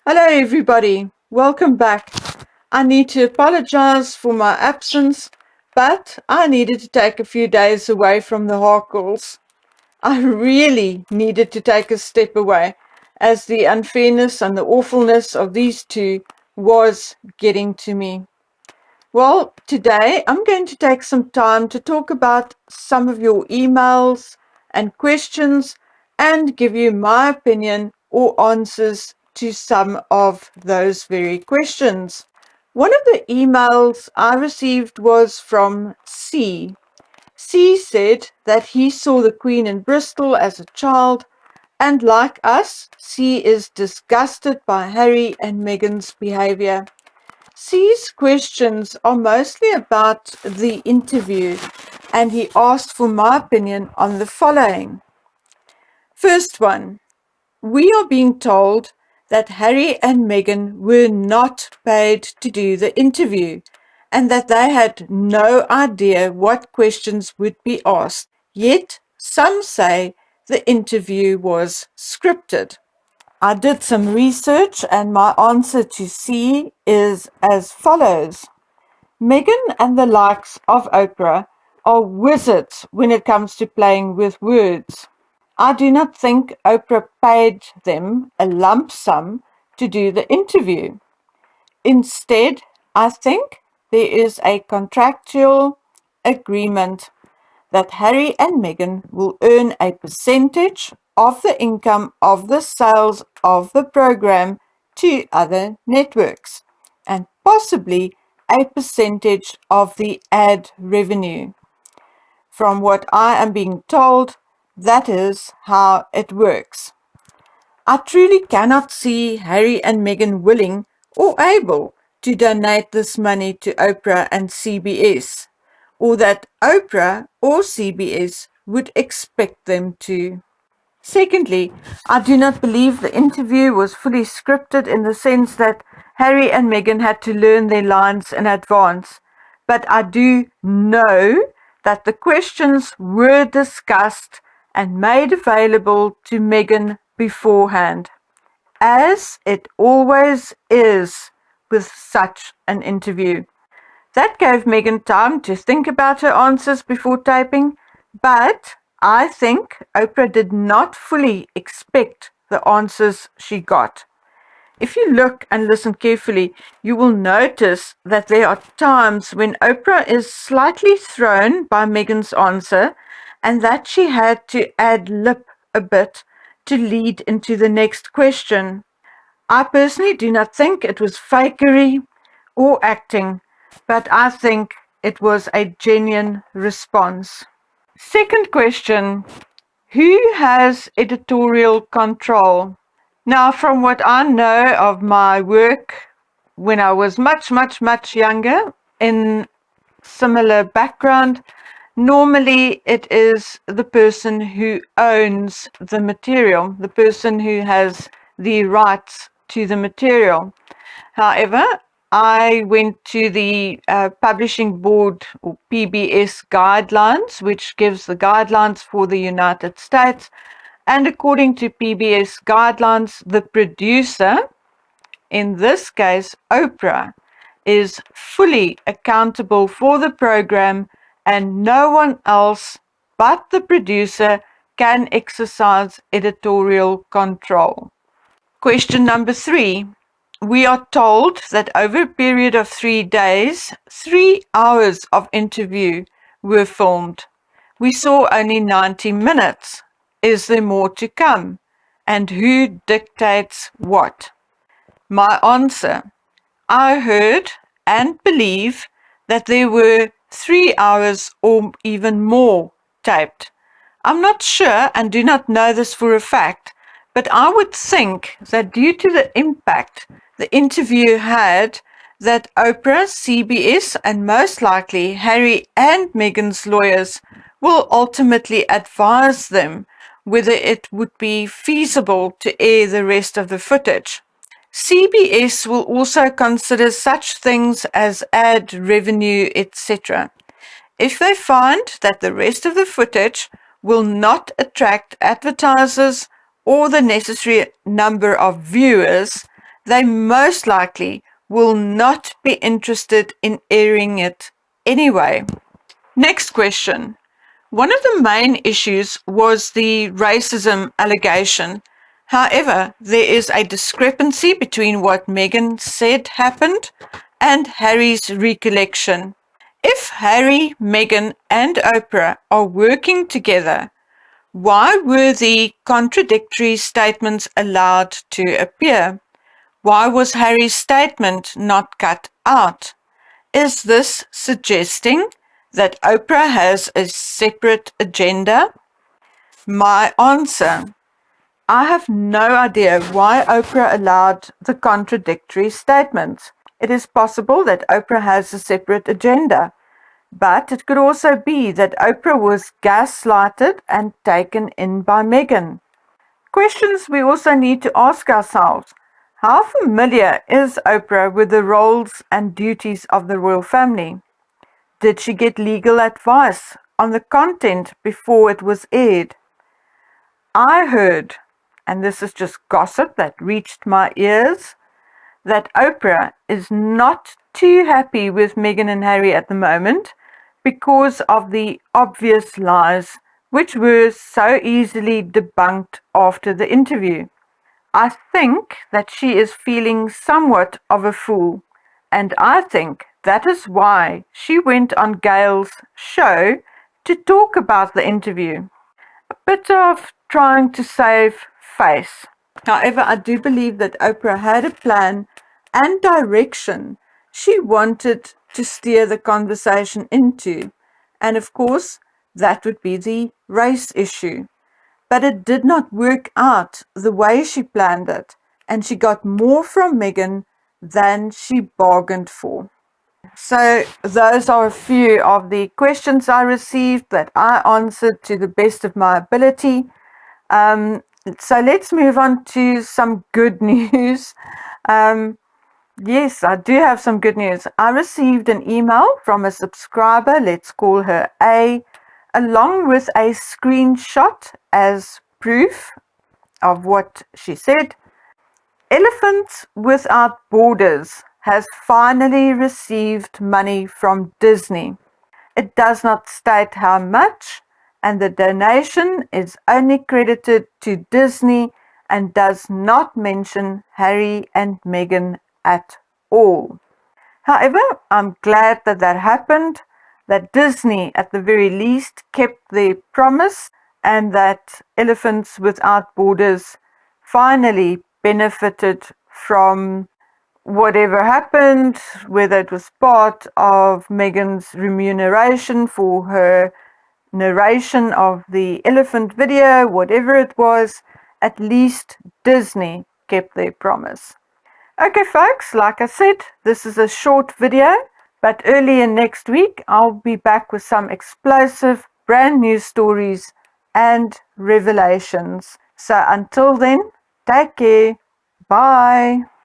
Hello, everybody. Welcome back. I need to apologize for my absence, but I needed to take a few days away from the Harkles. I really needed to take a step away, as the unfairness and the awfulness of these two was getting to me. Well, today I'm going to take some time to talk about some of your emails and questions and give you my opinion or answers to some of those very questions. One of the emails I received was from C. C said that he saw the Queen in Bristol as a child, and like us, C is disgusted by Harry and Meghan's behavior. C's questions are mostly about the interview, and he asked for my opinion on the following. First one, we are being told that Harry and Meghan were not paid to do the interview and that they had no idea what questions would be asked. Yet some say the interview was scripted. I did some research and my answer to C is as follows. Meghan and the likes of Oprah are wizards when it comes to playing with words. I do not think Oprah paid them a lump sum to do the interview. Instead, I think there is a contractual agreement that Harry and Meghan will earn a percentage of the income of the sales of the program to other networks, and possibly a percentage of the ad revenue. From what I am being told, that is how it works. I truly cannot see Harry and Meghan willing or able to donate this money to Oprah and CBS, or that Oprah or CBS would expect them to. Secondly, I do not believe the interview was fully scripted in the sense that Harry and Meghan had to learn their lines in advance, but I do know that the questions were discussed and made available to Meghan beforehand, as it always is with such an interview. That gave Meghan time to think about her answers before typing, but I think Oprah did not fully expect the answers she got. If you look and listen carefully, you will notice that there are times when Oprah is slightly thrown by Meghan's answer and that she had to ad lib a bit to lead into the next question. I personally do not think it was fakery or acting, but I think it was a genuine response. Second question, who has editorial control? Now, from what I know of my work when I was much younger in similar background, normally it is the person who owns the material, the person who has the rights to the material. However, I went to the Publishing Board or PBS guidelines, which gives the guidelines for the United States. And according to PBS guidelines, the producer, in this case Oprah, is fully accountable for the program and no one else but the producer can exercise editorial control. Question number 3. We are told that over a period of 3 days, 3 hours of interview were filmed. We saw only 90 minutes. Is there more to come? And who dictates what? My answer, I heard and believe that there were 3 hours or even more taped. I'm not sure and do not know this for a fact, but I would think that due to the impact the interview had, that Oprah, CBS, and most likely Harry and Meghan's lawyers will ultimately advise them whether it would be feasible to air the rest of the footage. CBS will also consider such things as ad revenue, etc. If they find that the rest of the footage will not attract advertisers or the necessary number of viewers, they most likely will not be interested in airing it anyway. Next question. One of the main issues was the racism allegation. However, there is a discrepancy between what Meghan said happened and Harry's recollection. If Harry, Meghan, and Oprah are working together, why were the contradictory statements allowed to appear? Why was Harry's statement not cut out? Is this suggesting that Oprah has a separate agenda? My answer: I have no idea why Oprah allowed the contradictory statements. It is possible that Oprah has a separate agenda, but it could also be that Oprah was gaslighted and taken in by Meghan. Questions we also need to ask ourselves. How familiar is Oprah with the roles and duties of the royal family? Did she get legal advice on the content before it was aired? I heard, and this is just gossip that reached my ears, that Oprah is not too happy with Meghan and Harry at the moment because of the obvious lies which were so easily debunked after the interview. I think that she is feeling somewhat of a fool, and I think that is why she went on Gail's show to talk about the interview. A bit of trying to save face. However, I do believe that Oprah had a plan and direction she wanted to steer the conversation into, and of course, that would be the race issue. But it did not work out the way she planned it, and she got more from Meghan than she bargained for. So those are a few of the questions I received that I answered to the best of my ability. So let's move on to some good news. Yes, I do have some good news. I received an email from a subscriber, let's call her A, along with a screenshot as proof of what she said. Elephants Without Borders has finally received money from Disney. It does not state how much, and the donation is only credited to Disney and does not mention Harry and Meghan at all. However, I'm glad that that happened, that Disney at the very least kept their promise, and that Elephants Without Borders finally benefited from whatever happened, whether it was part of Meghan's remuneration for her narration of the elephant video, whatever it was, at least Disney kept their promise. Okay folks, like I said, this is a short video, but earlier next week I'll be back with some explosive brand new stories and revelations. So until then, take care. Bye.